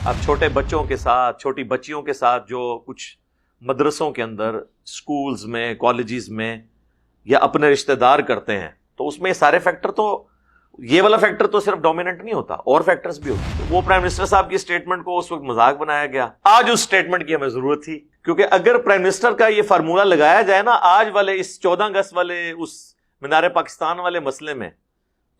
اب چھوٹے بچوں کے ساتھ، چھوٹی بچیوں کے ساتھ جو کچھ مدرسوں کے اندر، سکولز میں، کالجز میں یا اپنے رشتہ دار کرتے ہیں، تو اس میں یہ سارے فیکٹر، تو یہ والا فیکٹر تو صرف ڈومیننٹ نہیں ہوتا، اور فیکٹرز بھی ہوتے ہیں۔ وہ پرائم منسٹر صاحب کی سٹیٹمنٹ کو اس وقت مذاق بنایا گیا، آج اس سٹیٹمنٹ کی ہمیں ضرورت تھی، کیونکہ اگر پرائم منسٹر کا یہ فارمولہ لگایا جائے نا آج والے اس 14 اگست والے اس مینار پاکستان والے مسئلے میں،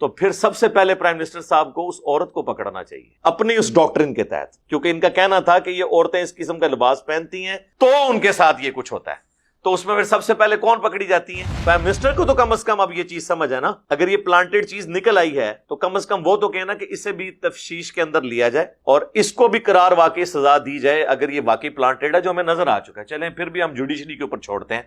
تو پھر سب سے پہلے پرائم منسٹر صاحب کو اس عورت کو پکڑنا چاہیے اپنی اس ڈاکٹرن کے تحت، کیونکہ ان کا کہنا تھا کہ یہ عورتیں اس قسم کا لباس پہنتی ہیں تو ان کے ساتھ یہ کچھ ہوتا ہے، تو اس میں پھر سب سے پہلے کون پکڑی جاتی ہیں؟ پرائم منسٹر کو تو کم از کم اب یہ چیز سمجھ ہے نا، اگر یہ پلانٹڈ چیز نکل آئی ہے تو کم از کم وہ تو کہنا کہ اسے بھی تفتیش کے اندر لیا جائے اور اس کو بھی قرار واقعی سزا دی جائے اگر یہ واقعی پلانٹڈ ہے، جو ہمیں نظر آ چکا ہے۔ چلیں پھر بھی ہم جوڈیشری کے اوپر چھوڑتے ہیں،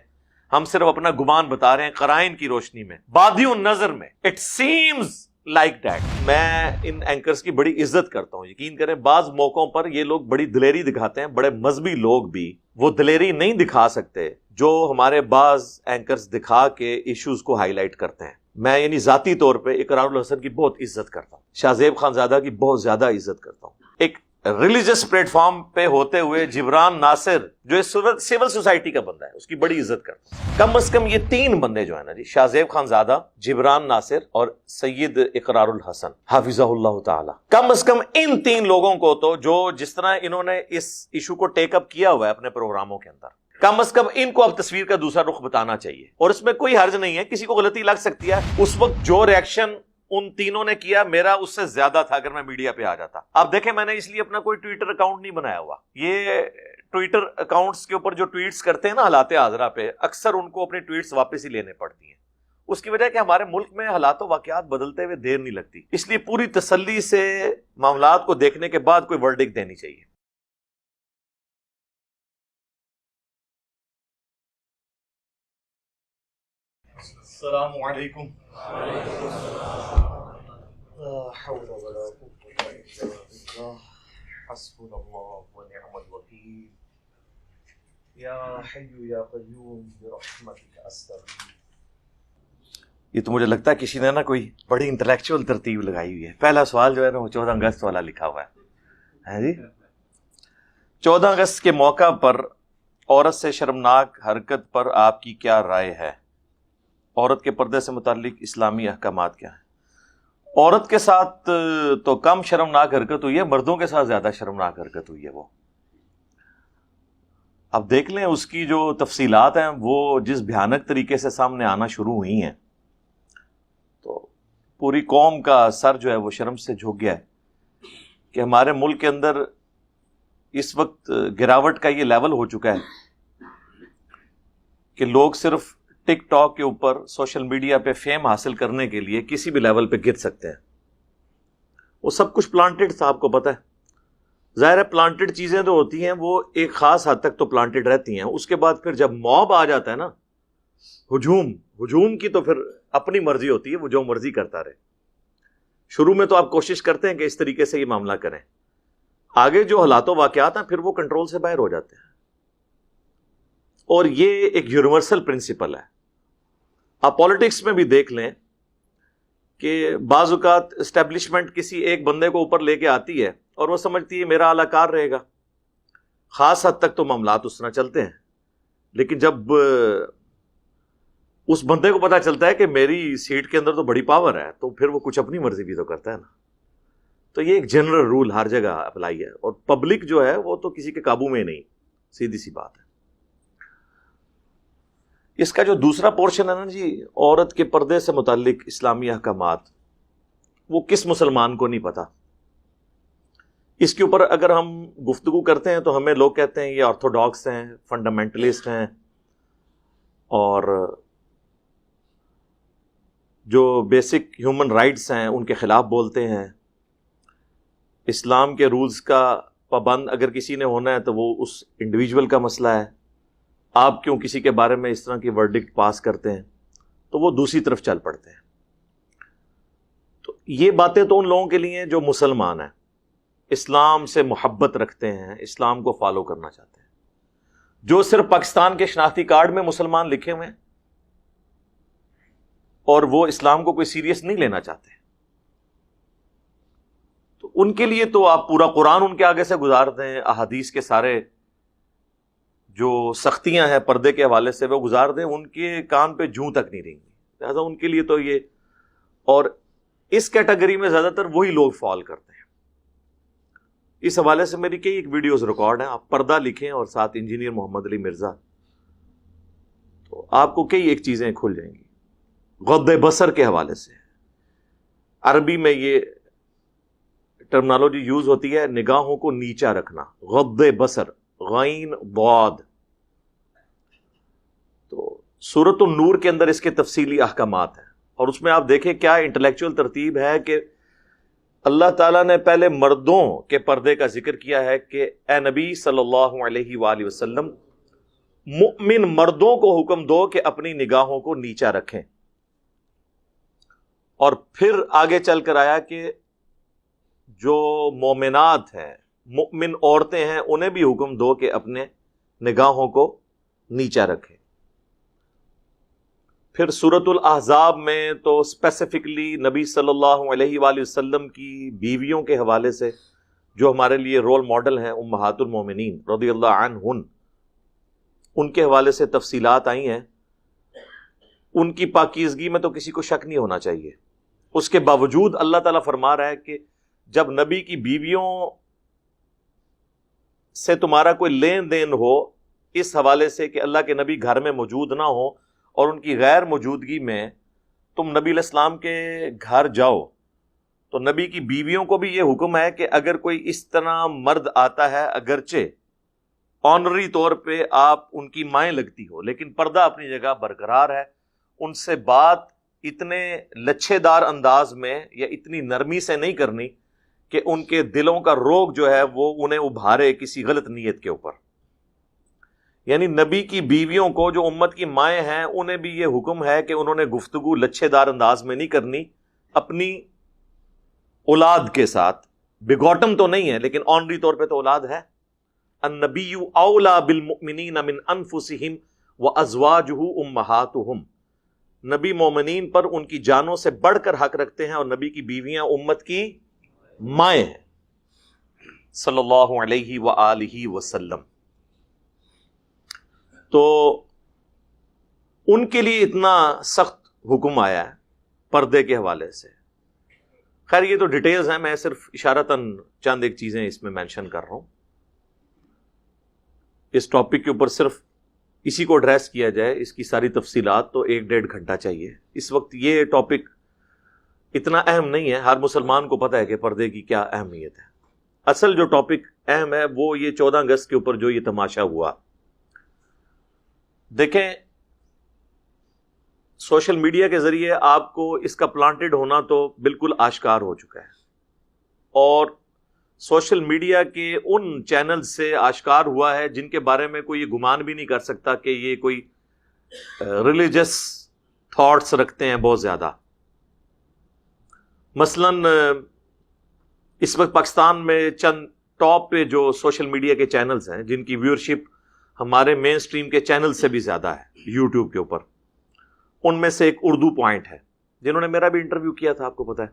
ہم صرف اپنا گمان بتا رہے ہیں قرائن کی روشنی میں، بادی النظر میں اٹ سیمز لائک دیٹ۔ میں ان اینکرز کی بڑی عزت کرتا ہوں، یقین کریں بعض موقعوں پر یہ لوگ بڑی دلیری دکھاتے ہیں، بڑے مذہبی لوگ بھی وہ دلیری نہیں دکھا سکتے جو ہمارے بعض اینکرز دکھا کے ایشوز کو ہائی لائٹ کرتے ہیں۔ میں یعنی ذاتی طور پہ اقرار الحسن کی بہت عزت کرتا ہوں، شاہ زیب خانزادہ کی بہت زیادہ عزت کرتا ہوں۔ ایک ریلیجس پلیٹ فارم پہ ہوتے ہوئے جبران ناصر جو سول سوسائٹی کا بندہ ہے، اس کی بڑی عزت کرتا ہوں۔ کم از کم یہ تین بندے جو ہیں نا جی، شاہ زیب خانزادہ، جبران ناصر اور سید اقرار الحسن حافظہ اللہ تعالی، کم از کم ان تین لوگوں کو تو جو جس طرح انہوں نے اس ایشو کو ٹیک اپ کیا ہوا ہے اپنے پروگراموں کے اندر، کم از کم ان کو اب تصویر کا دوسرا رخ بتانا چاہیے، اور اس میں کوئی حرج نہیں ہے، کسی کو غلطی لگ سکتی ہے۔ اس وقت جو ریاکشن ان تینوں نے کیا میرا اس سے زیادہ تھا اگر میں میڈیا پہ آ جاتا۔ آپ دیکھیں میں نے اس لیے اپنا کوئی ٹویٹر اکاؤنٹ نہیں بنایا ہوا، یہ ٹویٹر اکاؤنٹس کے اوپر جو ٹویٹس کرتے ہیں نا حالات حاضرہ پہ، اکثر ان کو اپنی ٹویٹس واپس ہی لینے پڑتی ہیں، اس کی وجہ کہ ہمارے ملک میں حالات و واقعات بدلتے ہوئے دیر نہیں لگتی، اس لیے پوری تسلی سے معاملات کو دیکھنے کے بعد کوئی ورڈکٹ دینی چاہیے۔ السلام علیکم۔ لا حول ولا قوة الا بالله حسبنا الله ونعم الوکیل یا حی یا قیوم برحمتک استغیث۔ یہ تو مجھے لگتا ہے کسی نے نا کوئی بڑی انٹلیکچوئل ترتیب لگائی ہوئی ہے۔ پہلا سوال جو ہے نا وہ 14 اگست والا لکھا ہوا ہے جی۔ 14 اگست کے موقع پر عورت سے شرمناک حرکت پر آپ کی کیا رائے ہے؟ عورت کے پردے سے متعلق اسلامی احکامات کیا ہیں؟ عورت کے ساتھ تو کم شرمناک حرکت ہوئی ہے، مردوں کے ساتھ زیادہ شرمناک حرکت ہوئی ہے۔ وہ اب دیکھ لیں اس کی جو تفصیلات ہیں وہ جس بھیانک طریقے سے سامنے آنا شروع ہوئی ہیں، تو پوری قوم کا سر جو ہے وہ شرم سے جھک گیا ہے کہ ہمارے ملک کے اندر اس وقت گراوٹ کا یہ لیول ہو چکا ہے کہ لوگ صرف ٹک ٹاک کے اوپر سوشل میڈیا پہ فیم حاصل کرنے کے لیے کسی بھی لیول پہ گر سکتے ہیں۔ وہ سب کچھ پلانٹڈ تھا، آپ کو پتہ ہے، ظاہر ہے پلانٹڈ چیزیں تو ہوتی ہیں وہ ایک خاص حد تک تو پلانٹڈ رہتی ہیں، اس کے بعد پھر جب موب آ جاتا ہے نا، ہجوم کی تو پھر اپنی مرضی ہوتی ہے، وہ جو مرضی کرتا رہے۔ شروع میں تو آپ کوشش کرتے ہیں کہ اس طریقے سے یہ معاملہ کریں، آگے جو حالات و واقعات ہیں پھر وہ کنٹرول سے باہر ہو جاتے ہیں، اور یہ ایک یونیورسل پرنسپل ہے۔ آپ پالیٹکس میں بھی دیکھ لیں کہ بعض اوقات اسٹیبلشمنٹ کسی ایک بندے کو اوپر لے کے آتی ہے اور وہ سمجھتی ہے میرا اعلی کار رہے گا، خاص حد تک تو معاملات اس طرح چلتے ہیں، لیکن جب اس بندے کو پتا چلتا ہے کہ میری سیٹ کے اندر تو بڑی پاور ہے، تو پھر وہ کچھ اپنی مرضی بھی تو کرتا ہے نا۔ تو یہ ایک جنرل رول ہر جگہ اپلائی ہے، اور پبلک جو ہے وہ تو کسی کے قابو میں نہیں، سیدھی سی بات ہے۔ اس کا جو دوسرا پورشن ہے نا جی، عورت کے پردے سے متعلق اسلامی احکامات، وہ کس مسلمان کو نہیں پتا؟ اس کے اوپر اگر ہم گفتگو کرتے ہیں تو ہمیں لوگ کہتے ہیں یہ آرتھوڈاکس ہیں، فنڈامنٹلسٹ ہیں، اور جو بیسک ہیومن رائٹس ہیں ان کے خلاف بولتے ہیں، اسلام کے رولز کا پابند اگر کسی نے ہونا ہے تو وہ اس انڈیویجول کا مسئلہ ہے، آپ کیوں کسی کے بارے میں اس طرح کی ورڈکٹ پاس کرتے ہیں، تو وہ دوسری طرف چل پڑتے ہیں۔ تو یہ باتیں تو ان لوگوں کے لیے جو مسلمان ہیں، اسلام سے محبت رکھتے ہیں، اسلام کو فالو کرنا چاہتے ہیں۔ جو صرف پاکستان کے شناختی کارڈ میں مسلمان لکھے ہوئے ہیں اور وہ اسلام کو کوئی سیریس نہیں لینا چاہتے، تو ان کے لیے تو آپ پورا قرآن ان کے آگے سے گزار دیں، احادیث کے سارے جو سختیاں ہیں پردے کے حوالے سے وہ گزار دیں، ان کے کان پہ جوں تک نہیں رہیں گی. لہٰذا ان کے لیے تو یہ، اور اس کیٹیگری میں زیادہ تر وہی لوگ فال کرتے ہیں. اس حوالے سے میری کئی ایک ویڈیوز ریکارڈ ہیں، آپ پردہ لکھیں اور ساتھ انجینئر محمد علی مرزا، تو آپ کو کئی ایک چیزیں کھل جائیں گی. غض بصر کے حوالے سے عربی میں یہ ٹرمنالوجی یوز ہوتی ہے، نگاہوں کو نیچا رکھنا، غض بصر، غین ضاد. تو سورۃ النور کے اندر اس کے تفصیلی احکامات ہیں، اور اس میں آپ دیکھیں کیا انٹلیکچوئل ترتیب ہے کہ اللہ تعالیٰ نے پہلے مردوں کے پردے کا ذکر کیا ہے کہ اے نبی صلی اللہ علیہ وآلہ وسلم مؤمن مردوں کو حکم دو کہ اپنی نگاہوں کو نیچا رکھیں، اور پھر آگے چل کر آیا کہ جو مومنات ہیں، مؤمن عورتیں ہیں، انہیں بھی حکم دو کہ اپنے نگاہوں کو نیچا رکھیں. پھر سورۃ الاحزاب میں تو اسپیسیفکلی نبی صلی اللہ علیہ وآلہ وسلم کی بیویوں کے حوالے سے جو ہمارے لیے رول ماڈل ہیں، امہات المومنین رضی اللہ عنہن، ان کے حوالے سے تفصیلات آئی ہیں. ان کی پاکیزگی میں تو کسی کو شک نہیں ہونا چاہیے. اس کے باوجود اللہ تعالیٰ فرما رہا ہے کہ جب نبی کی بیویوں سے تمہارا کوئی لین دین ہو اس حوالے سے کہ اللہ کے نبی گھر میں موجود نہ ہو اور ان کی غیر موجودگی میں تم نبی علیہ السلام کے گھر جاؤ، تو نبی کی بیویوں کو بھی یہ حکم ہے کہ اگر کوئی اس طرح مرد آتا ہے، اگرچہ آنری طور پہ آپ ان کی مائیں لگتی ہو لیکن پردہ اپنی جگہ برقرار ہے، ان سے بات اتنے لچھے دار انداز میں یا اتنی نرمی سے نہیں کرنی کہ ان کے دلوں کا روگ جو ہے وہ انہیں ابھارے کسی غلط نیت کے اوپر. یعنی نبی کی بیویوں کو جو امت کی مائیں ہیں انہیں بھی یہ حکم ہے کہ انہوں نے گفتگو لچھے دار انداز میں نہیں کرنی اپنی اولاد کے ساتھ. بگوٹم تو نہیں ہے لیکن آنری طور پہ تو اولاد ہے. النبی اولا بالمؤمنین من انفسہم وازواجہ امہاتہم، نبی مومنین پر ان کی جانوں سے بڑھ کر حق رکھتے ہیں، اور نبی کی بیویاں امت کی مائیں ہیں صلی اللہ علیہ وآلہ وسلم. تو ان کے لیے اتنا سخت حکم آیا ہے پردے کے حوالے سے. خیر یہ تو ڈیٹیلز ہیں، میں صرف اشارتاً چند ایک چیزیں اس میں مینشن کر رہا ہوں. اس ٹاپک کے اوپر صرف اسی کو ایڈریس کیا جائے، اس کی ساری تفصیلات تو 1-1.5 گھنٹہ چاہیے. اس وقت یہ ٹاپک اتنا اہم نہیں ہے، ہر مسلمان کو پتہ ہے کہ پردے کی کیا اہمیت ہے. اصل جو ٹاپک اہم ہے وہ یہ 14 اگست کے اوپر جو یہ تماشا ہوا. دیکھیں سوشل میڈیا کے ذریعے آپ کو اس کا پلانٹڈ ہونا تو بالکل آشکار ہو چکا ہے، اور سوشل میڈیا کے ان چینل سے آشکار ہوا ہے جن کے بارے میں کوئی یہ گمان بھی نہیں کر سکتا کہ یہ کوئی ریلیجس تھاٹس رکھتے ہیں بہت زیادہ. مثلا اس وقت پاکستان میں چند ٹاپ پہ جو سوشل میڈیا کے چینلز ہیں جن کی ویورشپ ہمارے مین سٹریم کے چینل سے بھی زیادہ ہے یوٹیوب کے اوپر، ان میں سے ایک اردو پوائنٹ ہے جنہوں نے میرا بھی انٹرویو کیا تھا، آپ کو پتا ہے.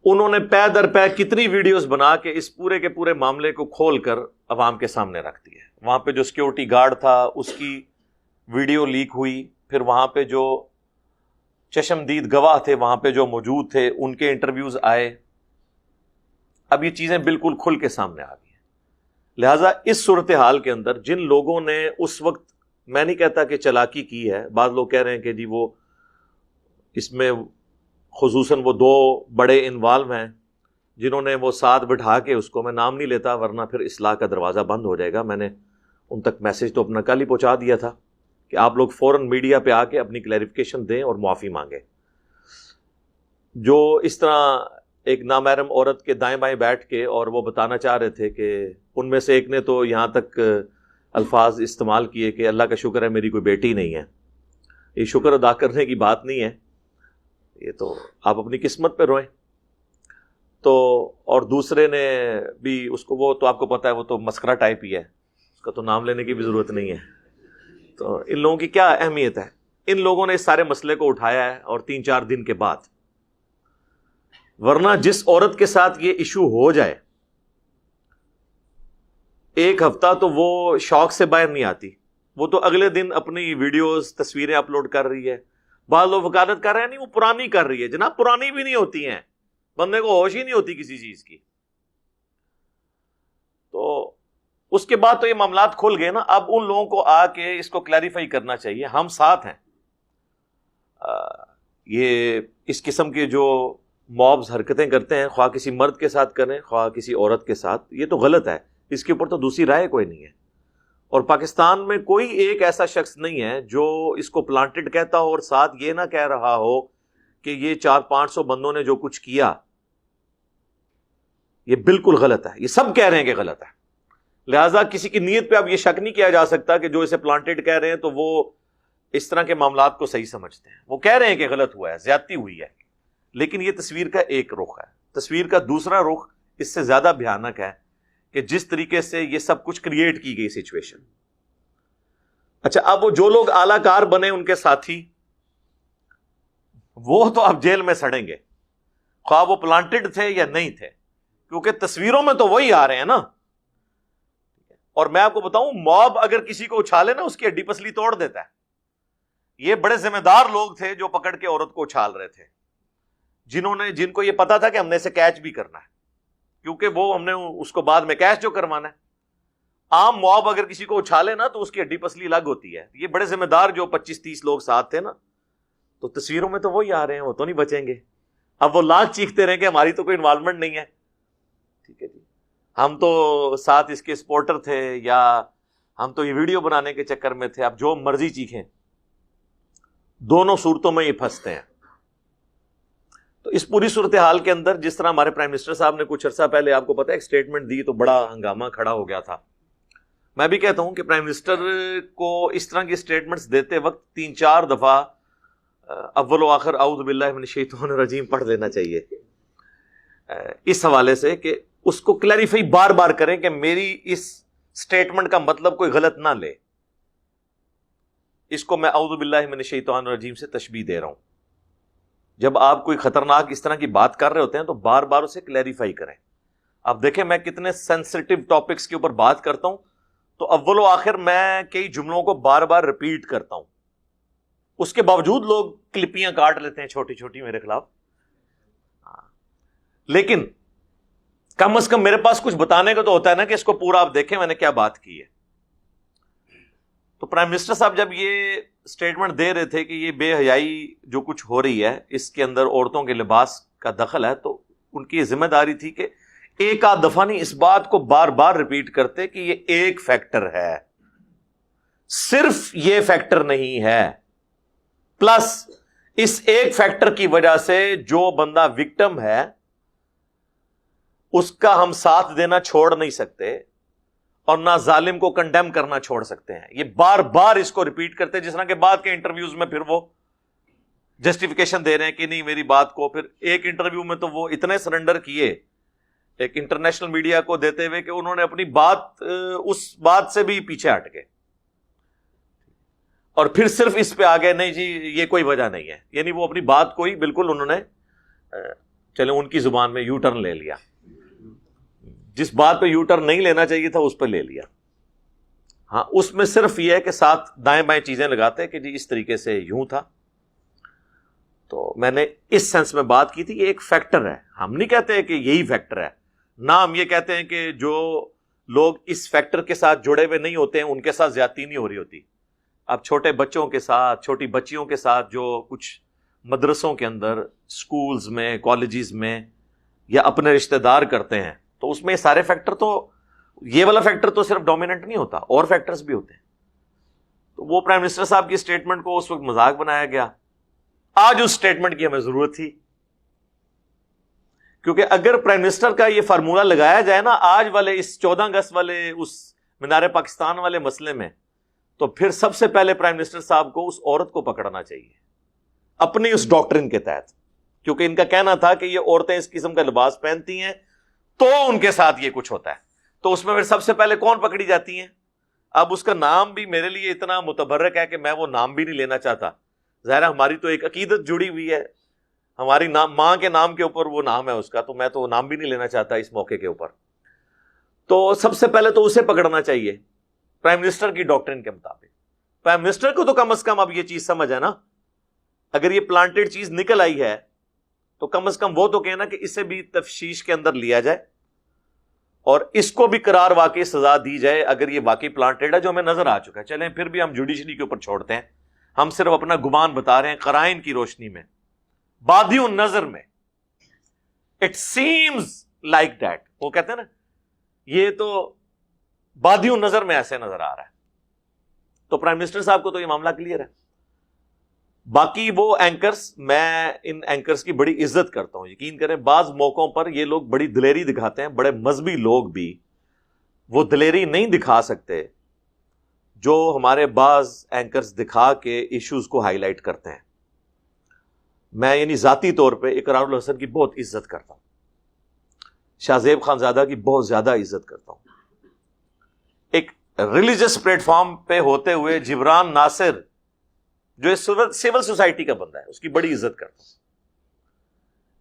انہوں نے پے در پے کتنی ویڈیوز بنا کے اس پورے کے پورے معاملے کو کھول کر عوام کے سامنے رکھ دی ہے. وہاں پہ جو سیکیورٹی گارڈ تھا اس کی ویڈیو لیک ہوئی، پھر وہاں پہ جو چشمدید گواہ تھے وہاں پہ جو موجود تھے ان کے انٹرویوز آئے. اب یہ چیزیں بالکل کھل کے سامنے آ گئی ہیں. لہٰذا اس صورتحال کے اندر جن لوگوں نے اس وقت، میں نہیں کہتا کہ چالاکی کی ہے، بعض لوگ کہہ رہے ہیں کہ جی وہ اس میں خصوصاً وہ 2 بڑے انوالو ہیں جنہوں نے وہ ساتھ بٹھا کے، اس کو میں نام نہیں لیتا ورنہ پھر اصلاح کا دروازہ بند ہو جائے گا. میں نے ان تک میسج تو اپنا کل ہی پہنچا دیا تھا کہ آپ لوگ فوراً میڈیا پہ آ کے اپنی کلیریفیکیشن دیں اور معافی مانگیں. جو اس طرح ایک نامحرم عورت کے دائیں بائیں بیٹھ کے اور وہ بتانا چاہ رہے تھے کہ ان میں سے ایک نے تو یہاں تک الفاظ استعمال کیے کہ اللہ کا شکر ہے میری کوئی بیٹی نہیں ہے. یہ شکر ادا کرنے کی بات نہیں ہے، یہ تو آپ اپنی قسمت پہ روئیں. تو اور دوسرے نے بھی اس کو، وہ تو آپ کو پتہ ہے وہ تو مسخرہ ٹائپ ہی ہے، اس کا تو نام لینے کی بھی ضرورت نہیں ہے. تو ان لوگوں کی کیا اہمیت ہے؟ ان لوگوں نے اس سارے مسئلے کو اٹھایا ہے اور 3-4 دن کے بعد ورنہ جس عورت کے ساتھ یہ ایشو ہو جائے ایک ہفتہ تو وہ شوق سے باہر نہیں آتی، وہ تو اگلے دن اپنی ویڈیوز تصویریں اپلوڈ کر رہی ہے. بعض لوگ وکالت کر رہے ہیں نہیں وہ پرانی کر رہی ہے. جناب پرانی بھی نہیں ہوتی ہیں، بندے کو ہوش ہی نہیں ہوتی کسی چیز کی. تو اس کے بعد تو یہ معاملات کھل گئے نا. اب ان لوگوں کو آ کے اس کو کلیریفائی کرنا چاہیے. ہم ساتھ ہیں. یہ اس قسم کے جو مابز حرکتیں کرتے ہیں، خواہ کسی مرد کے ساتھ کریں خواہ کسی عورت کے ساتھ، یہ تو غلط ہے. اس کے اوپر تو دوسری رائے کوئی نہیں ہے. اور پاکستان میں کوئی ایک ایسا شخص نہیں ہے جو اس کو پلانٹڈ کہتا ہو اور ساتھ یہ نہ کہہ رہا ہو کہ یہ 400-500 بندوں نے جو کچھ کیا یہ بالکل غلط ہے. یہ سب کہہ رہے ہیں کہ غلط ہے. لہٰذا کسی کی نیت پہ اب یہ شک نہیں کیا جا سکتا کہ جو اسے پلانٹڈ کہہ رہے ہیں تو وہ اس طرح کے معاملات کو صحیح سمجھتے ہیں. وہ کہہ رہے ہیں کہ غلط ہوا ہے، زیادتی ہوئی ہے، لیکن یہ تصویر کا ایک رخ ہے. تصویر کا دوسرا رخ اس سے زیادہ بھیانک ہے کہ جس طریقے سے یہ سب کچھ کریٹ کی گئی سچویشن. اچھا، اب وہ جو لوگ اعلی کار بنے ان کے ساتھی، وہ تو اب جیل میں سڑیں گے، خواہ وہ پلانٹڈ تھے یا نہیں تھے، کیونکہ تصویروں میں تو وہی آ رہے ہیں نا. اور میں آپ کو بتاؤں، موب اگر کسی کو اچھالے نا اس کی ہڈی پسلی توڑ دیتا ہے. یہ بڑے ذمہ دار لوگ تھے جو پکڑ کے عورت کو اچھال رہے تھے، جن کو یہ پتا تھا کہ ہم نے اسے کیچ بھی کرنا ہے، کیونکہ وہ ہم نے اس کو بعد میں کیچ جو کروانا ہے. عام موب اگر کسی کو اچھالے نا تو اس کی ہڈی پسلی الگ ہوتی ہے. یہ بڑے ذمہ دار جو 25-30 لوگ ساتھ تھے نا، تو تصویروں میں تو وہی آ رہے ہیں، وہ تو نہیں بچیں گے. اب وہ لاکھ چیختے رہیں کہ ہماری تو کوئی انوالومنٹ نہیں ہے. ٹھیک ہے جی، ہم تو ساتھ اس کے سپورٹر تھے، یا ہم تو یہ ویڈیو بنانے کے چکر میں تھے. اب جو مرضی چیخیں، دونوں صورتوں میں یہ پھنستے ہیں. تو اس پوری صورتحال کے اندر جس طرح ہمارے پرائم منسٹر صاحب نے کچھ عرصہ پہلے آپ کو پتا ہے ایک سٹیٹمنٹ دی تو بڑا ہنگامہ کھڑا ہو گیا تھا. میں بھی کہتا ہوں کہ پرائم منسٹر کو اس طرح کی سٹیٹمنٹس دیتے وقت 3-4 دفعہ اول و آخر اعوذ باللہ من الشیطان الرجیم پڑھ لینا چاہیے، اس حوالے سے کہ اس کو کلیریفائی بار بار کریں کہ میری اس سٹیٹمنٹ کا مطلب کوئی غلط نہ لے. اس کو میں اعوذ باللہ من الشیطان الرجیم سے تشبیہ دے رہا ہوں. جب آپ کوئی خطرناک اس طرح کی بات کر رہے ہوتے ہیں تو بار بار اسے کلیریفائی کریں. اب دیکھیں میں کتنے سینسٹیو ٹاپکس کے اوپر بات کرتا ہوں تو اول و آخر میں کئی جملوں کو بار بار ریپیٹ کرتا ہوں. اس کے باوجود لوگ کلپیاں کاٹ لیتے ہیں چھوٹی چھوٹی میرے خلاف. لیکن کم از کم میرے پاس کچھ بتانے کا تو ہوتا ہے نا کہ اس کو پورا آپ دیکھیں میں نے کیا بات کی ہے. تو پرائم منسٹر صاحب جب یہ سٹیٹمنٹ دے رہے تھے کہ یہ بے حیائی جو کچھ ہو رہی ہے اس کے اندر عورتوں کے لباس کا دخل ہے، تو ان کی ذمہ داری تھی کہ ایک آدھ دفعہ نہیں اس بات کو بار بار ریپیٹ کرتے کہ یہ ایک فیکٹر ہے، صرف یہ فیکٹر نہیں ہے، پلس اس ایک فیکٹر کی وجہ سے جو بندہ وکٹم ہے اس کا ہم ساتھ دینا چھوڑ نہیں سکتے اور نہ ظالم کو کنڈیم کرنا چھوڑ سکتے ہیں. یہ بار بار اس کو ریپیٹ کرتے، جس طرح کے بعد کے انٹرویوز میں پھر وہ جسٹیفیکیشن دے رہے ہیں کہ نہیں میری بات کو. پھر ایک انٹرویو میں تو وہ اتنے سرنڈر کیے ایک انٹرنیشنل میڈیا کو دیتے ہوئے کہ انہوں نے اپنی بات اس بات سے بھی پیچھے ہٹ گئے اور پھر صرف اس پہ آ گئے نہیں جی یہ کوئی وجہ نہیں ہے. یعنی وہ اپنی بات کو ہی بالکل انہوں نے چلے ان کی زبان میں یو ٹرن لے لیا، جس بات پہ یو ٹرن نہیں لینا چاہیے تھا اس پہ لے لیا. ہاں اس میں صرف یہ ہے کہ ساتھ دائیں بائیں چیزیں لگاتے کہ جی اس طریقے سے یوں تھا. تو میں نے اس سینس میں بات کی تھی یہ ایک فیکٹر ہے، ہم نہیں کہتے کہ یہی فیکٹر ہے، نہ ہم یہ کہتے ہیں کہ جو لوگ اس فیکٹر کے ساتھ جڑے ہوئے نہیں ہوتے ہیں ان کے ساتھ زیادتی نہیں ہو رہی ہوتی. اب چھوٹے بچوں کے ساتھ، چھوٹی بچیوں کے ساتھ جو کچھ مدرسوں کے اندر، سکولز میں، کالجز میں یا اپنے رشتہ دار کرتے ہیں تو اس میں یہ سارے فیکٹر، تو یہ والا فیکٹر تو صرف ڈومیننٹ نہیں ہوتا، اور فیکٹرز بھی ہوتے ہیں. تو وہ پرائم منسٹر صاحب کی سٹیٹمنٹ کو اس وقت مذاق بنایا گیا. آج اس سٹیٹمنٹ کی ہمیں ضرورت تھی، کیونکہ اگر پرائم منسٹر کا یہ فارمولہ لگایا جائے نا آج والے اس 14 اگست والے اس مینار پاکستان والے مسئلے میں، تو پھر سب سے پہلے پرائم منسٹر صاحب کو اس عورت کو پکڑنا چاہیے اپنی اس ڈاکٹرن کے تحت، کیونکہ ان کا کہنا تھا کہ یہ عورتیں اس قسم کا لباس پہنتی ہیں تو ان کے ساتھ یہ کچھ ہوتا ہے. تو اس میں پھر سب سے پہلے کون پکڑی جاتی ہیں؟ اب اس کا نام بھی میرے لیے اتنا متبرک ہے کہ میں وہ نام بھی نہیں لینا چاہتا. ظاہر ہماری تو ایک عقیدت جڑی ہوئی ہے، ہماری ماں کے نام کے اوپر وہ نام ہے اس کا، تو میں تو نام بھی نہیں لینا چاہتا اس موقع کے اوپر. تو سب سے پہلے تو اسے پکڑنا چاہیے پرائم منسٹر کی ڈاکٹرن کے مطابق. پرائم منسٹر کو تو کم از کم اب یہ چیز سمجھ ہے نا، اگر یہ پلانٹیڈ چیز نکل آئی ہے تو کم از کم وہ تو کہنا کہ اسے بھی تفتیش کے اندر لیا جائے اور اس کو بھی قرار واقعی سزا دی جائے اگر یہ واقعی پلانٹیڈ ہے، جو ہمیں نظر آ چکا ہے. چلیں پھر بھی ہم جوڈیشری کے اوپر چھوڑتے ہیں، ہم صرف اپنا گمان بتا رہے ہیں قرائن کی روشنی میں. بادی النظر میں اٹ سیمز لائک دیٹ، وہ کہتے ہیں نا یہ تو بادی النظر میں ایسے نظر آ رہا ہے. تو پرائم منسٹر صاحب کو تو یہ معاملہ کلیئر ہے. باقی وہ اینکرز، میں ان اینکرز کی بڑی عزت کرتا ہوں. یقین کریں بعض موقعوں پر یہ لوگ بڑی دلیری دکھاتے ہیں، بڑے مذہبی لوگ بھی وہ دلیری نہیں دکھا سکتے جو ہمارے بعض اینکرز دکھا کے ایشوز کو ہائی لائٹ کرتے ہیں. میں یعنی ذاتی طور پہ اقرار الحسن کی بہت عزت کرتا ہوں، شاہ زیب خانزادہ کی بہت زیادہ عزت کرتا ہوں. ایک ریلیجس پلیٹ فارم پہ ہوتے ہوئے جبران ناصر جو سول سوسائٹی کا بندہ ہے اس کی بڑی عزت کرتا ہوں.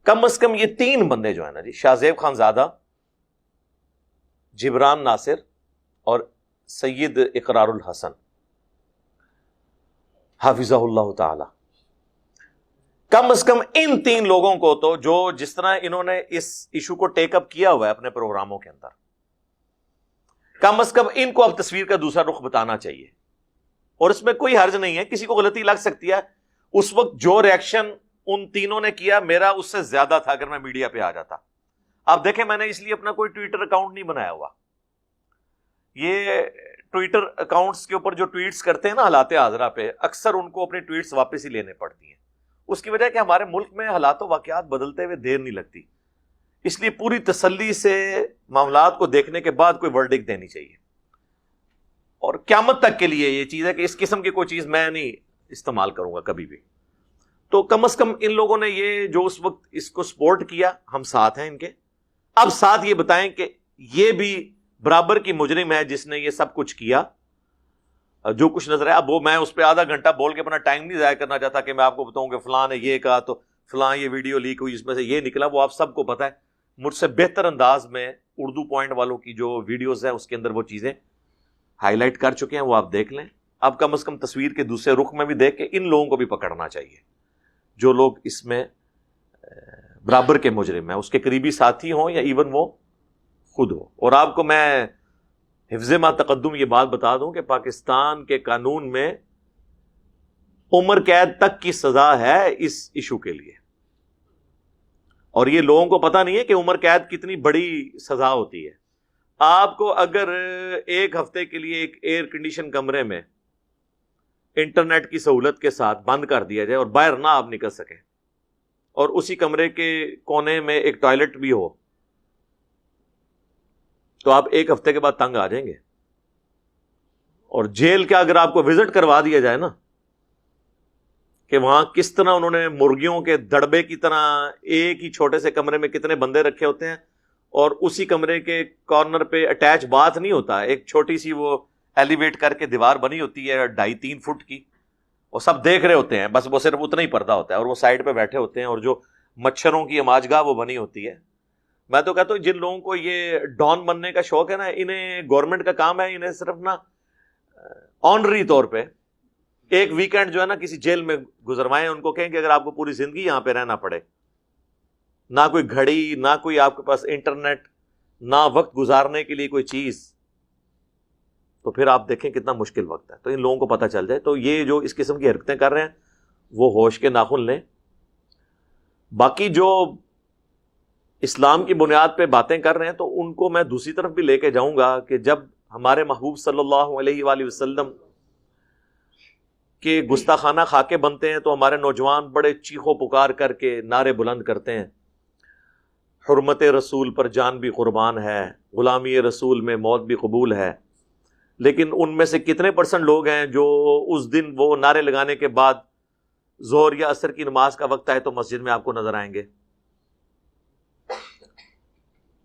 کم از کم یہ تین بندے جو ہیں نا جی، شاہ زیب خانزادہ، جبران ناصر اور سید اقرار الحسن حافظہ اللہ تعالی، کم از کم ان تین لوگوں کو تو جو جس طرح انہوں نے اس ایشو کو ٹیک اپ کیا ہوا ہے اپنے پروگراموں کے اندر، کم از کم ان کو اب تصویر کا دوسرا رخ بتانا چاہیے. اور اس میں کوئی حرج نہیں ہے، کسی کو غلطی لگ سکتی ہے. اس وقت جو ریاکشن ان تینوں نے کیا میرا اس سے زیادہ تھا اگر میں میڈیا پہ آ جاتا. آپ دیکھیں میں نے اس لیے اپنا کوئی ٹویٹر اکاؤنٹ نہیں بنایا ہوا. یہ ٹویٹر اکاؤنٹس کے اوپر جو ٹویٹس کرتے ہیں نا حالات حاضرہ پہ، اکثر ان کو اپنی ٹویٹس واپس ہی لینے پڑتی ہیں. اس کی وجہ کہ ہمارے ملک میں حالات و واقعات بدلتے ہوئے دیر نہیں لگتی، اس لیے پوری تسلی سے معاملات کو دیکھنے کے بعد کوئی ورڈکٹ دینی چاہیے. اور قیامت تک کے لیے یہ چیز ہے کہ اس قسم کی کوئی چیز میں نہیں استعمال کروں گا کبھی بھی. تو کم از کم ان لوگوں نے یہ جو اس وقت اس کو سپورٹ کیا، ہم ساتھ ہیں ان کے. اب ساتھ یہ بتائیں کہ یہ بھی برابر کی مجرم ہے جس نے یہ سب کچھ کیا جو کچھ نظر ہے. اب وہ میں اس پہ آدھا گھنٹہ بول کے اپنا ٹائم نہیں ضائع کرنا چاہتا کہ میں آپ کو بتاؤں کہ فلاں نے یہ کہا تو فلاں یہ ویڈیو لیک ہوئی اس میں سے یہ نکلا. وہ آپ سب کو پتہ ہے. مجھ سے بہتر انداز میں اردو پوائنٹ والوں کی جو ویڈیوز ہیں اس کے اندر وہ چیزیں ہائی لائٹ کر چکے ہیں، وہ آپ دیکھ لیں. اب کم از کم تصویر کے دوسرے رخ میں بھی دیکھ کے ان لوگوں کو بھی پکڑنا چاہیے جو لوگ اس میں برابر کے مجرم ہیں، اس کے قریبی ساتھی ہوں یا ایون وہ خود ہو. اور آپ کو میں حفظ ما تقدم یہ بات بتا دوں کہ پاکستان کے قانون میں عمر قید تک کی سزا ہے اس ایشو کے لیے. اور یہ لوگوں کو پتہ نہیں ہے کہ عمر قید کتنی بڑی سزا ہوتی ہے. آپ کو اگر ایک ہفتے کے لیے ایک ایئر کنڈیشن کمرے میں انٹرنیٹ کی سہولت کے ساتھ بند کر دیا جائے اور باہر نہ آپ نکل سکیں اور اسی کمرے کے کونے میں ایک ٹوائلٹ بھی ہو تو آپ ایک ہفتے کے بعد تنگ آ جائیں گے. اور جیل کا اگر آپ کو وزٹ کروا دیا جائے نا کہ وہاں کس طرح انہوں نے مرغیوں کے دڑبے کی طرح ایک ہی چھوٹے سے کمرے میں کتنے بندے رکھے ہوتے ہیں اور اسی کمرے کے کارنر پہ اٹیچ باتھ نہیں ہوتا، ایک چھوٹی سی وہ ایلیویٹ کر کے دیوار بنی ہوتی ہے 2.5-3 فٹ کی، اور سب دیکھ رہے ہوتے ہیں، بس وہ صرف اتنا ہی پردہ ہوتا ہے اور وہ سائڈ پہ بیٹھے ہوتے ہیں اور جو مچھروں کی اماجگاہ وہ بنی ہوتی ہے. میں تو کہتا ہوں جن لوگوں کو یہ ڈان بننے کا شوق ہے نا، انہیں گورنمنٹ کا کام ہے انہیں صرف نا آنرری طور پہ ایک ویکینڈ جو ہے نا کسی جیل میں گزروائیں. ان کو کہیں کہ اگر آپ کو پوری زندگی یہاں پہ رہنا پڑے، نہ کوئی گھڑی، نہ کوئی آپ کے پاس انٹرنیٹ، نہ وقت گزارنے کے لیے کوئی چیز، تو پھر آپ دیکھیں کتنا مشکل وقت ہے. تو ان لوگوں کو پتہ چل جائے. تو یہ جو اس قسم کی حرکتیں کر رہے ہیں وہ ہوش کے ناخن لیں. باقی جو اسلام کی بنیاد پہ باتیں کر رہے ہیں تو ان کو میں دوسری طرف بھی لے کے جاؤں گا کہ جب ہمارے محبوب صلی اللہ علیہ وآلہ وسلم کے گستاخانہ خاکے بنتے ہیں تو ہمارے نوجوان بڑے چیخو پکار کر کے نعرے بلند کرتے ہیں، حرمت رسول پر جان بھی قربان ہے، غلامی رسول میں موت بھی قبول ہے. لیکن ان میں سے کتنے % لوگ ہیں جو اس دن وہ نعرے لگانے کے بعد ظہر یا عصر کی نماز کا وقت آئے تو مسجد میں آپ کو نظر آئیں گے؟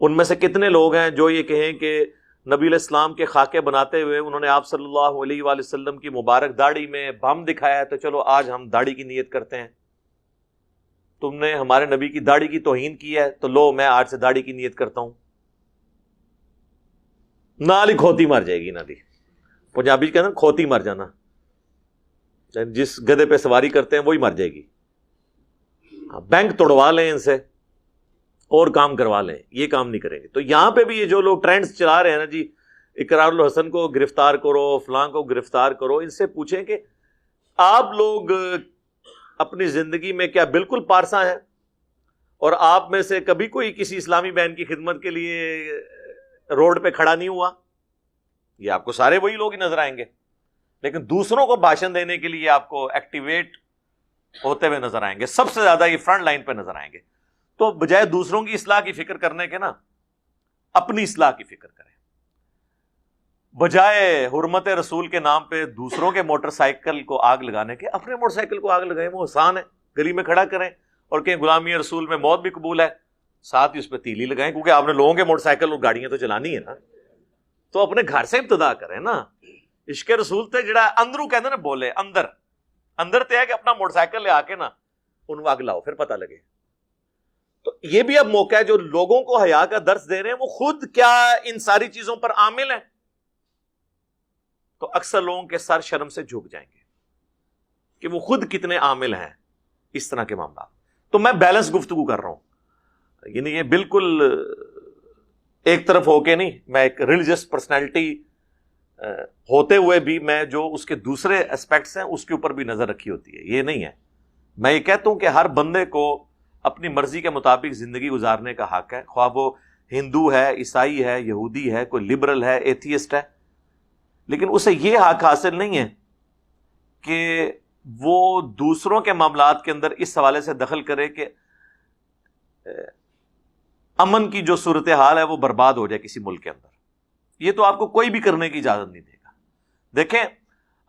ان میں سے کتنے لوگ ہیں جو یہ کہیں کہ نبی علیہ السلام کے خاکے بناتے ہوئے انہوں نے آپ صلی اللہ علیہ وآلہ وسلم کی مبارک داڑھی میں بم دکھایا ہے تو چلو آج ہم داڑھی کی نیت کرتے ہیں؟ تم نے ہمارے نبی کی داڑھی کی توہین کی ہے تو لو میں آج سے داڑھی کی نیت کرتا ہوں. نالی کھوتی مر جائے گی. نالی پنجابی کہنا کھوتی مر جانا, جس گدھے پہ سواری کرتے ہیں وہی مر جائے گی. بینک توڑوا لیں ان سے اور کام کروا لیں, یہ کام نہیں کریں گے. تو یہاں پہ بھی یہ جو لوگ ٹرینڈز چلا رہے ہیں نا جی, اقرار الحسن کو گرفتار کرو, فلاں کو گرفتار کرو, ان سے پوچھیں کہ آپ لوگ اپنی زندگی میں کیا بالکل پارسا ہیں؟ اور آپ میں سے کبھی کوئی کسی اسلامی بہن کی خدمت کے لیے روڈ پہ کھڑا نہیں ہوا؟ یہ آپ کو سارے وہی لوگ ہی نظر آئیں گے, لیکن دوسروں کو بھاشن دینے کے لیے آپ کو ایکٹیویٹ ہوتے ہوئے نظر آئیں گے. سب سے زیادہ یہ فرنٹ لائن پہ نظر آئیں گے. تو بجائے دوسروں کی اصلاح کی فکر کرنے کے نا, اپنی اصلاح کی فکر کریں. بجائے حرمت رسول کے نام پہ دوسروں کے موٹر سائیکل کو آگ لگانے کے, اپنے موٹر سائیکل کو آگ لگائیں. وہ آسان ہے, گلی میں کھڑا کریں اور کہیں غلامی رسول میں موت بھی قبول ہے, ساتھ ہی اس پہ تیلی لگائیں, کیونکہ آپ نے لوگوں کے موٹر سائیکل اور گاڑیاں تو چلانی ہے نا. تو اپنے گھر سے ابتدا کریں نا. عشق رسول تے جڑا اندروں کہتے نا بولے, اندر تے ہے کہ اپنا موٹر سائیکل لے آ کے نا ان کو آگ لاؤ, پھر پتہ لگے. تو یہ بھی اب موقع ہے, جو لوگوں کو حیا کا درس دے رہے ہیں وہ خود کیا ان ساری چیزوں پر عامل ہیں, تو اکثر لوگوں کے سر شرم سے جھک جائیں گے کہ وہ خود کتنے عامل ہیں اس طرح کے معاملات. تو میں بیلنس گفتگو کر رہا ہوں, یعنی یہ بالکل ایک طرف ہو کے نہیں. میں ایک ریلیجس پرسنالٹی ہوتے ہوئے بھی میں جو اس کے دوسرے اسپیکٹس ہیں اس کے اوپر بھی نظر رکھی ہوتی ہے, یہ نہیں ہے. میں یہ کہتا ہوں کہ ہر بندے کو اپنی مرضی کے مطابق زندگی گزارنے کا حق ہے, خواہ وہ ہندو ہے, عیسائی ہے, یہودی ہے, کوئی لبرل ہے, ایتھیسٹ ہے, لیکن اسے یہ حق حاصل نہیں ہے کہ وہ دوسروں کے معاملات کے اندر اس حوالے سے دخل کرے کہ امن کی جو صورتحال ہے وہ برباد ہو جائے کسی ملک کے اندر. یہ تو آپ کو کوئی بھی کرنے کی اجازت نہیں دے گا. دیکھیں,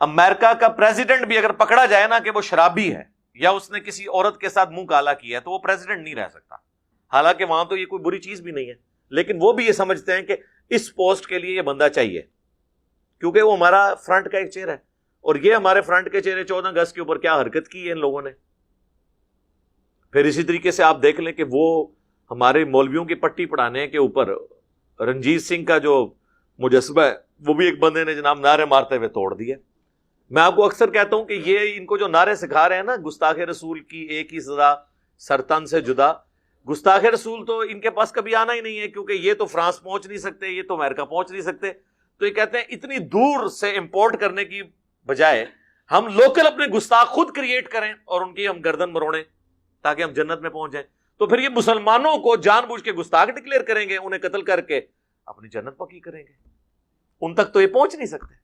امریکہ کا پریزیڈنٹ بھی اگر پکڑا جائے نا کہ وہ شرابی ہے یا اس نے کسی عورت کے ساتھ منہ کالا کیا ہے تو وہ پریزیڈنٹ نہیں رہ سکتا. حالانکہ وہاں تو یہ کوئی بری چیز بھی نہیں ہے, لیکن وہ بھی یہ سمجھتے ہیں کہ اس پوسٹ کے لیے یہ بندہ چاہیے کیونکہ وہ ہمارا فرنٹ کا ایک چہرہ ہے. اور یہ ہمارے فرنٹ کے چہرے 14 اگست کے اوپر کیا حرکت کی ہے ان لوگوں نے. پھر اسی طریقے سے آپ دیکھ لیں کہ وہ ہمارے مولویوں کی پٹی پڑھانے کے اوپر رنجیت سنگھ کا جو مجسمہ ہے وہ بھی ایک بندے نے جناب نعرے مارتے ہوئے توڑ دیا. میں آپ کو اکثر کہتا ہوں کہ یہ ان کو جو نعرے سکھا رہے ہیں نا, گستاخ رسول کی ایک ہی سزا سرطان سے جدا, گستاخ رسول تو ان کے پاس کبھی آنا ہی نہیں ہے کیونکہ یہ تو فرانس پہنچ نہیں سکتے, یہ تو امریکہ پہنچ نہیں سکتے. تو یہ کہتے ہیں اتنی دور سے امپورٹ کرنے کی بجائے ہم لوکل اپنے گستاخ خود کریٹ کریں اور ان کی ہم گردن مروڑیں تاکہ ہم جنت میں پہنچ جائیں. تو پھر یہ مسلمانوں کو جان بوجھ کے گستاخ ڈکلیئر کریں گے, انہیں قتل کر کے اپنی جنت پکی کریں گے. ان تک تو یہ پہنچ نہیں سکتے.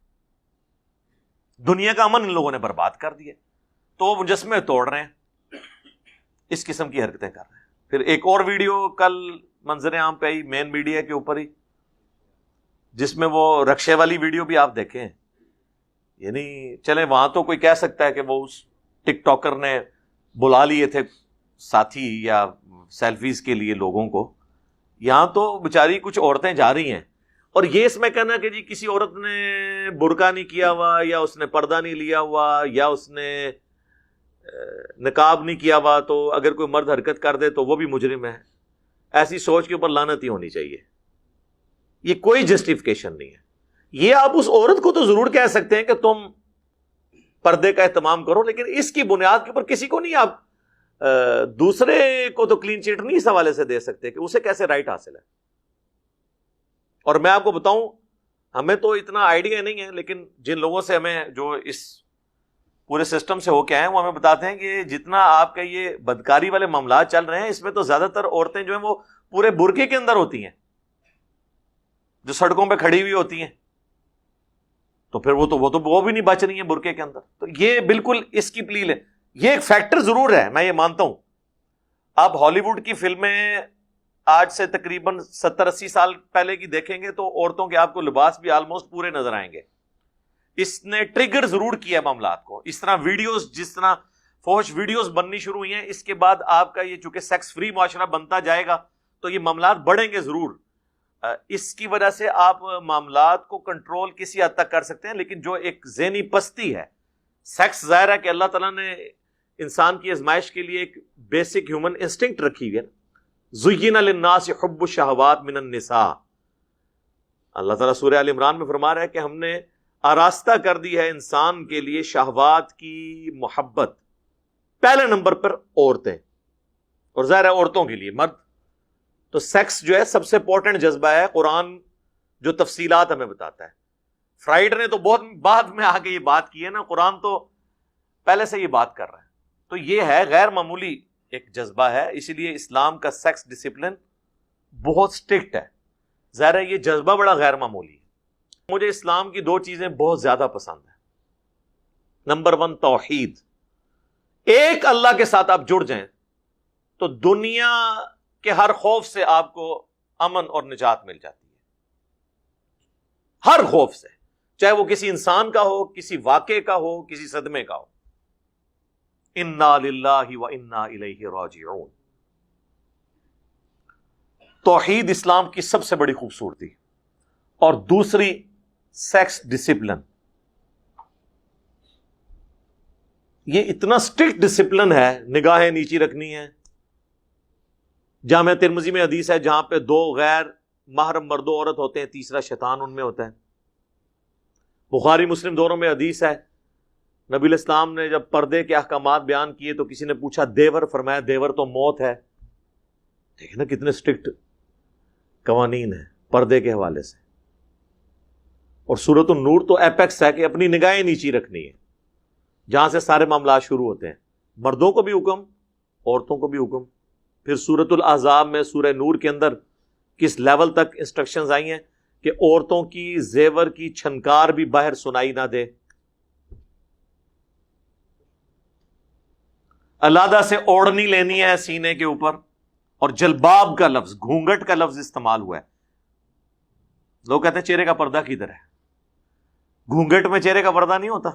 دنیا کا امن ان لوگوں نے برباد کر دیا, تو وہ مجسمے توڑ رہے ہیں, اس قسم کی حرکتیں کر رہے ہیں. پھر ایک اور ویڈیو کل منظر عام پہ آئی مین میڈیا کے اوپر ہی, جس میں وہ رکشے والی ویڈیو بھی آپ دیکھیں. یعنی چلیں وہاں تو کوئی کہہ سکتا ہے کہ وہ اس ٹک ٹاکر نے بلا لیے تھے ساتھی یا سیلفیز کے لیے لوگوں کو, یہاں تو بیچاری کچھ عورتیں جا رہی ہیں اور یہ اس میں کہنا کہ جی کسی عورت نے برقع نہیں کیا ہوا یا اس نے پردہ نہیں لیا ہوا یا اس نے نقاب نہیں کیا ہوا تو اگر کوئی مرد حرکت کر دے تو وہ بھی مجرم ہے. ایسی سوچ کے اوپر لعنت ہی ہونی چاہیے. یہ کوئی جسٹیفیکیشن نہیں ہے. یہ آپ اس عورت کو تو ضرور کہہ سکتے ہیں کہ تم پردے کا اہتمام کرو, لیکن اس کی بنیاد کے اوپر کسی کو نہیں آپ دوسرے کو تو کلین چیٹ نہیں اس حوالے سے دے سکتے کہ اسے کیسے رائٹ حاصل ہے. اور میں آپ کو بتاؤں, ہمیں تو اتنا آئیڈیا نہیں ہے, لیکن جن لوگوں سے ہمیں جو اس پورے سسٹم سے ہو کے آئے ہیں وہ ہمیں بتاتے ہیں کہ جتنا آپ کا یہ بدکاری والے معاملات چل رہے ہیں اس میں تو زیادہ تر عورتیں جو ہیں وہ پورے برقعے کے اندر ہوتی ہیں, جو سڑکوں پہ کھڑی ہوئی ہوتی ہیں. تو پھر وہ بھی نہیں بچ رہی ہیں برقعے کے اندر. تو یہ بالکل اس کی پلیل ہے. یہ ایک فیکٹر ضرور ہے, میں یہ مانتا ہوں. آپ ہالی ووڈ کی فلمیں آج سے تقریباً 70-80 سال پہلے کی دیکھیں گے تو عورتوں کے آپ کو لباس بھی آلموسٹ پورے نظر آئیں گے. اس نے ٹریگر ضرور کیا معاملات کو. اس طرح ویڈیوز, جس طرح فوش ویڈیوز بننی شروع ہوئی ہیں, اس کے بعد آپ کا یہ چونکہ سیکس فری معاشرہ بنتا جائے گا تو یہ معاملات بڑھیں گے ضرور. اس کی وجہ سے آپ معاملات کو کنٹرول کسی حد تک کر سکتے ہیں, لیکن جو ایک ذہنی پستی ہے, سیکس ظاہر ہے کہ اللہ تعالیٰ نے انسان کی آزمائش کے لیے ایک بیسک ہیومن انسٹنکٹ رکھی ہوئی ہے. زُيِّنَ لِلنَّاسِ حُبُّ الشَّهَوَاتِ مِنَ النِّسَاءِ. اللہ تعالیٰ سورہ آل عمران میں فرما رہا ہے کہ ہم نے آراستہ کر دی ہے انسان کے لیے شہوات کی محبت. پہلے نمبر پر عورتیں، اور ظاہر ہے عورتوں کے لیے مرد تو سیکس جو ہے سب سے امپورٹنٹ جذبہ ہے. قرآن جو تفصیلات ہمیں بتاتا ہے. فرائیڈ نے تو بہت بعد میں آ کے یہ بات کی ہے نا، قرآن تو پہلے سے یہ بات کر رہا ہے. تو یہ ہے غیر معمولی ایک جذبہ ہے، اسی لیے اسلام کا سیکس ڈسپلن بہت سٹرکٹ ہے. ظاہر ہے یہ جذبہ بڑا غیر معمولی ہے. مجھے اسلام کی دو چیزیں بہت زیادہ پسند ہیں. نمبر 1 توحید. ایک اللہ کے ساتھ آپ جڑ جائیں تو دنیا کے ہر خوف سے آپ کو امن اور نجات مل جاتی ہے. ہر خوف سے، چاہے وہ کسی انسان کا ہو، کسی واقعے کا ہو، کسی صدمے کا ہو. انا للہ و انا الیہ راجعون. توحید اسلام کی سب سے بڑی خوبصورتی. اور دوسری سیکس ڈسپلن. یہ اتنا سٹرکٹ ڈسپلن ہے، نگاہیں نیچی رکھنی ہے. جامع ترمذی میں حدیث ہے جہاں پہ 2 غیر محرم مرد و عورت ہوتے ہیں، تیسرا شیطان ان میں ہوتا ہے. بخاری مسلم دونوں میں حدیث ہے. نبی الاسلام نے جب پردے کے احکامات بیان کیے تو کسی نے پوچھا دیور، فرمایا دیور تو موت ہے. دیکھیں نا کتنے سٹرکٹ قوانین ہیں پردے کے حوالے سے. اور سورۃ النور تو ایپیکس ہے کہ اپنی نگاہیں نیچی رکھنی ہے، جہاں سے سارے معاملات شروع ہوتے ہیں. مردوں کو بھی حکم، عورتوں کو بھی حکم. پھر سورۃ الاحزاب میں سورہ نور کے اندر کس لیول تک انسٹرکشنز آئی ہیں کہ عورتوں کی زیور کی چھنکار بھی باہر سنائی نہ دے. علیحدہ سے اوڑھنی لینی ہے سینے کے اوپر. اور جلباب کا لفظ، گھونگٹ کا لفظ استعمال ہوا ہے. لوگ کہتے ہیں چہرے کا پردہ کدھر ہے؟ گھونگٹ میں چہرے کا پردہ نہیں ہوتا،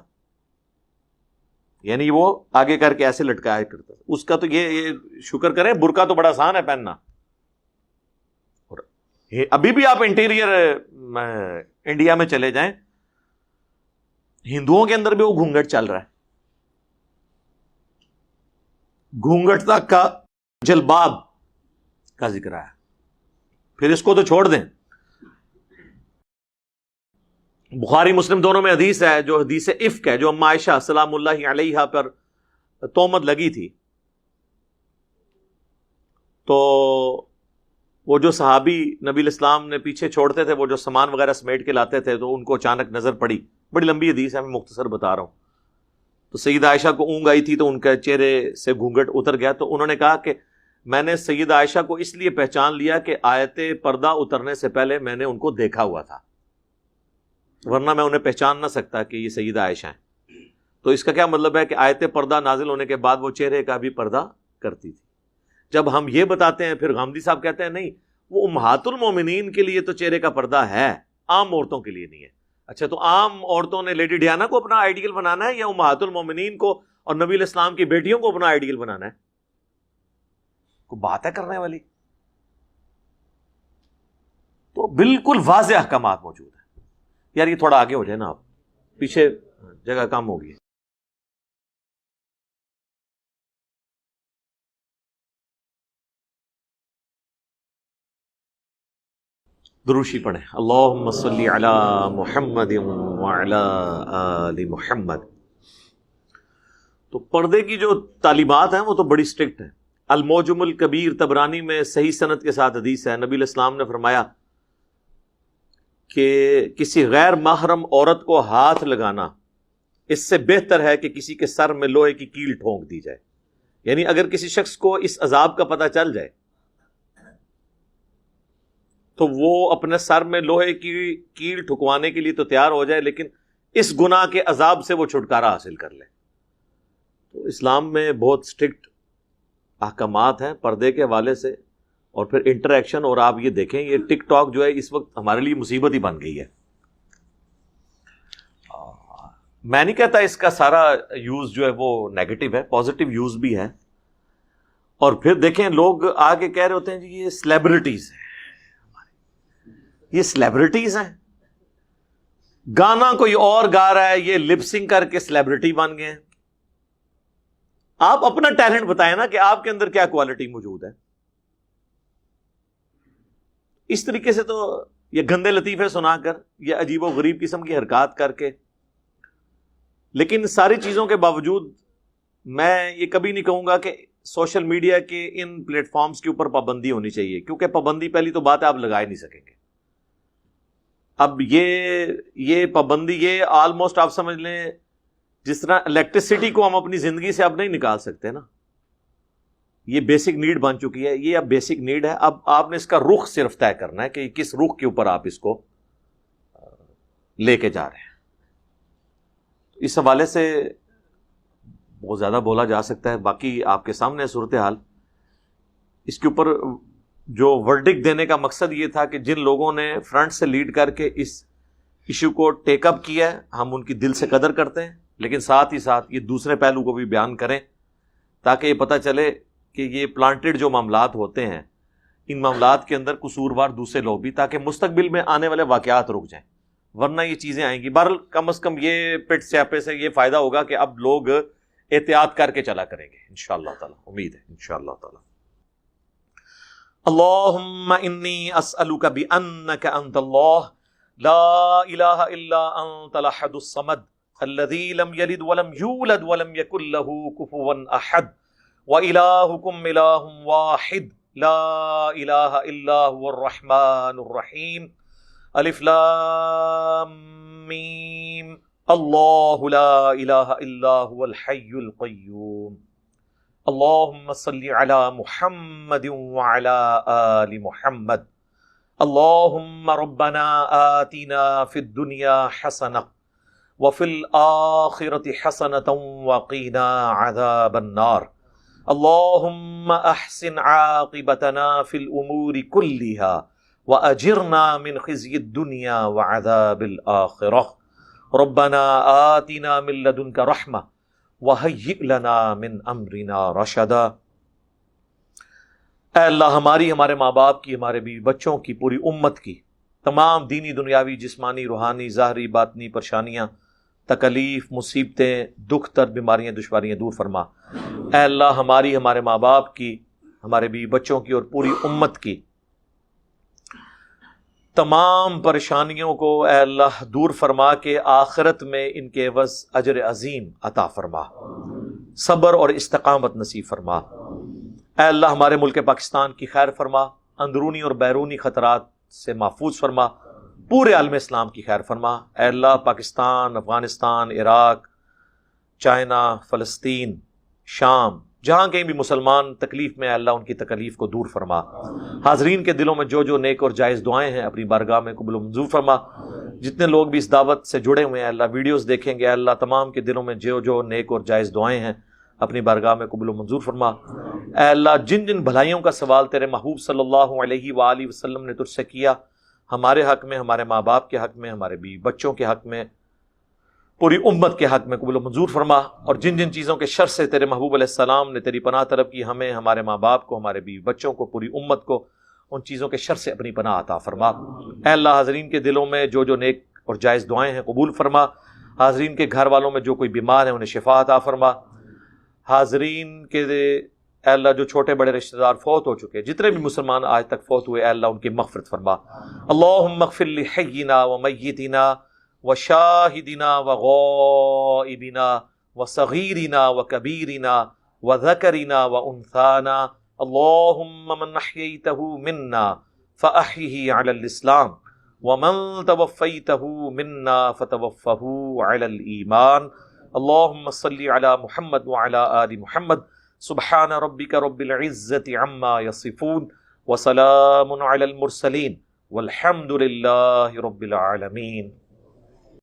یعنی وہ آگے کر کے ایسے لٹکایا کرتا. اس کا تو یہ شکر کریں، برقع تو بڑا آسان ہے پہننا. اور ابھی بھی آپ انٹیریئر انڈیا میں چلے جائیں، ہندوؤں کے اندر بھی وہ گھونگٹ چل رہا ہے. گھونگٹ تک کا جلباب کا ذکر ہے. پھر اس کو تو چھوڑ دیں. بخاری مسلم دونوں میں حدیث ہے جو حدیث افک ہے، جو ام عائشہ سلام اللہ علیہا پر تہمت لگی تھی. تو وہ جو صحابی نبی الاسلام نے پیچھے چھوڑتے تھے، وہ جو سامان وغیرہ سمیٹ کے لاتے تھے، تو ان کو اچانک نظر پڑی. بڑی لمبی حدیث ہے، میں مختصر بتا رہا ہوں. تو سیدہ عائشہ کو اونگ آئی تھی تو ان کے چہرے سے گھونگٹ اتر گیا. تو انہوں نے کہا کہ میں نے سیدہ عائشہ کو اس لیے پہچان لیا کہ آیت پردہ اترنے سے پہلے میں نے ان کو دیکھا ہوا تھا، ورنہ میں انہیں پہچان نہ سکتا کہ یہ سیدہ عائشہ ہیں. تو اس کا کیا مطلب ہے کہ آیت پردہ نازل ہونے کے بعد وہ چہرے کا بھی پردہ کرتی تھی. جب ہم یہ بتاتے ہیں پھر غامدی صاحب کہتے ہیں نہیں، وہ امہات المومنین کے لیے تو چہرے کا پردہ ہے، عام عورتوں کے لیے نہیں ہے. اچھا، تو عام عورتوں نے لیڈی ڈیانا کو اپنا آئیڈیل بنانا ہے یا امہات المومنین کو اور نبی الاسلام کی بیٹیوں کو اپنا آئیڈیل بنانا ہے؟ کوئی بات ہے کرنے والی؟ تو بالکل واضح احکامات موجود ہیں. یار یہ تھوڑا آگے ہو جائے نا، آپ پیچھے جگہ کم ہوگی. دروشی پڑھیں. اللہم صلی علی محمد وعلی آل محمد. تو پردے کی جو تعلیمات ہیں وہ تو بڑی سٹرکٹ ہیں. المعجم الکبیر طبرانی میں صحیح سند کے ساتھ حدیث ہے، نبی الاسلام نے فرمایا کہ کسی غیر محرم عورت کو ہاتھ لگانا اس سے بہتر ہے کہ کسی کے سر میں لوہے کی کیل ٹھونک دی جائے. یعنی اگر کسی شخص کو اس عذاب کا پتہ چل جائے تو وہ اپنے سر میں لوہے کی کیل ٹھکوانے کے لیے تو تیار ہو جائے، لیکن اس گناہ کے عذاب سے وہ چھٹکارا حاصل کر لے. تو اسلام میں بہت سٹرکٹ احکامات ہیں پردے کے حوالے سے. اور پھر انٹریکشن، اور آپ یہ دیکھیں یہ ٹک ٹاک جو ہے اس وقت ہمارے لیے مصیبت ہی بن گئی ہے. میں نہیں کہتا اس کا سارا یوز جو ہے وہ نیگیٹو ہے، پازیٹیو یوز بھی ہے. اور پھر دیکھیں لوگ آگے کہہ رہے ہوتے ہیں جی یہ سیلیبریٹیز ہیں، یہ سیلیبریٹیز ہیں، گانا کوئی اور گا رہا ہے، یہ لپ سنگ کر کے سیلیبریٹی بن گئے ہیں. آپ اپنا ٹیلنٹ بتائیں نا کہ آپ کے اندر کیا کوالٹی موجود ہے. اس طریقے سے تو یہ گندے لطیفے سنا کر، یہ عجیب و غریب قسم کی حرکات کر کے، لیکن ساری چیزوں کے باوجود میں یہ کبھی نہیں کہوں گا کہ سوشل میڈیا کے ان پلیٹ فارمز کے اوپر پابندی ہونی چاہیے، کیونکہ پابندی پہلی تو بات ہے آپ لگا ہی نہیں سکیں گے. اب یہ پابندی یہ آلموسٹ آپ سمجھ لیں جس طرح الیکٹریسٹی کو ہم اپنی زندگی سے اب نہیں نکال سکتے نا، یہ بیسک نیڈ بن چکی ہے، یہ اب بیسک نیڈ ہے. اب آپ نے اس کا رخ صرف طے کرنا ہے کہ کس رخ کے اوپر آپ اس کو لے کے جا رہے ہیں. اس حوالے سے بہت زیادہ بولا جا سکتا ہے، باقی آپ کے سامنے ہے صورتحال. اس کے اوپر جو ورڈکٹ دینے کا مقصد یہ تھا کہ جن لوگوں نے فرنٹ سے لیڈ کر کے اس ایشو کو ٹیک اپ کیا ہے، ہم ان کی دل سے قدر کرتے ہیں، لیکن ساتھ ہی ساتھ یہ دوسرے پہلو کو بھی بیان کریں تاکہ یہ پتہ چلے کہ یہ پلانٹڈ جو معاملات ہوتے ہیں، ان معاملات کے اندر قصوروار دوسرے لوگ بھی، تاکہ مستقبل میں آنے والے واقعات رک جائیں، ورنہ یہ چیزیں آئیں گی. بہرحال کم از کم یہ پٹ سیاپے سے یہ فائدہ ہوگا کہ اب لوگ احتیاط کر کے چلا کریں گے انشاءاللہ تعالی، امید ہے انشاءاللہ تعالی. اللہم انی اسألک بانک انت اللہ لا الہ الا انت الاحد الصمد الذی لم یلد ولم یولد ولم یکن له کفوا احد وإلہکم الہ واحد لا الہ الا هو الرحمن الرحیم. الف لام میم اللہ لا الہ الا هو الحی القیوم. اللہم صلی علی محمد وعلی آل محمد. اللہم ربنا آتنا فی الدنیا حسنہ وفی الآخرة حسنة وقنا عذاب النار. اللہم احسن عاقبتنا فی الامور كلها واجرنا من خزي الدنیا وعذاب الآخرة. ربنا آتنا من لدنک رحمہ وَهَيِّئْ لَنَا مِنْ أَمْرِنَا رَشَدًا. اے اللہ ہماری، ہمارے ماں باپ کی، ہمارے بیوی بچوں کی، پوری امت کی تمام دینی، دنیاوی، جسمانی، روحانی، ظاہری، باطنی پریشانیاں، تکلیف، مصیبتیں، دکھ، درد، بیماریاں، دشواریاں دور فرما. اے اللہ ہماری، ہمارے ماں باپ کی، ہمارے بیوی بچوں کی اور پوری امت کی تمام پریشانیوں کو اے اللہ دور فرما کے آخرت میں ان کے عوض اجر عظیم عطا فرما، صبر اور استقامت نصیب فرما. اے اللہ ہمارے ملک پاکستان کی خیر فرما، اندرونی اور بیرونی خطرات سے محفوظ فرما، پورے عالم اسلام کی خیر فرما. اے اللہ پاکستان، افغانستان، عراق، چائنا، فلسطین، شام، جہاں کہیں بھی مسلمان تکلیف میں، اے اللہ ان کی تکلیف کو دور فرما. حاضرین کے دلوں میں جو جو نیک اور جائز دعائیں ہیں اپنی بارگاہ میں قبول و منظور فرما. جتنے لوگ بھی اس دعوت سے جڑے ہوئے ہیں، اللہ ویڈیوز دیکھیں گے، اے اللہ تمام کے دلوں میں جو جو نیک اور جائز دعائیں ہیں اپنی بارگاہ میں قبول و منظور فرما. اے اللہ جن جن بھلائیوں کا سوال تیرے محبوب صلی اللہ علیہ وآلہ وسلم نے تجھ سے کیا، ہمارے حق میں، ہمارے ماں باپ کے حق میں، ہمارے بیوی بچوں کے حق میں، پوری امت کے حق میں قبول و منظور فرما. اور جن جن چیزوں کے شر سے تیرے محبوب علیہ السلام نے تیری پناہ طلب کی، ہمیں، ہمارے ماں باپ کو، ہمارے بیوی بچوں کو، پوری امت کو ان چیزوں کے شر سے اپنی پناہ عطا فرما. اے اللہ حاضرین کے دلوں میں جو جو نیک اور جائز دعائیں ہیں قبول فرما. حاضرین کے گھر والوں میں جو کوئی بیمار ہیں انہیں شفا عطا فرما. حاضرین کے اے اللہ جو چھوٹے بڑے رشتہ دار فوت ہو چکے، جتنے بھی مسلمان آج تک فوت ہوئے، اے اللہ ان کی مغفرت فرما. اللہم اغفر لحینا ومیتنا وشاہدنا وغائبنا وصغیرنا وکبیرنا وذکرنا وانثانا. اللہم من احییتہ منا فاحیہ علی الاسلام ومن توفیتہ منا فتوفہ علی الایمان. اللہم صلی علی محمد وعلی آل محمد. سبحان ربک رب العزة عما یصفون وسلام علی المرسلین والحمد للہ رب العالمین.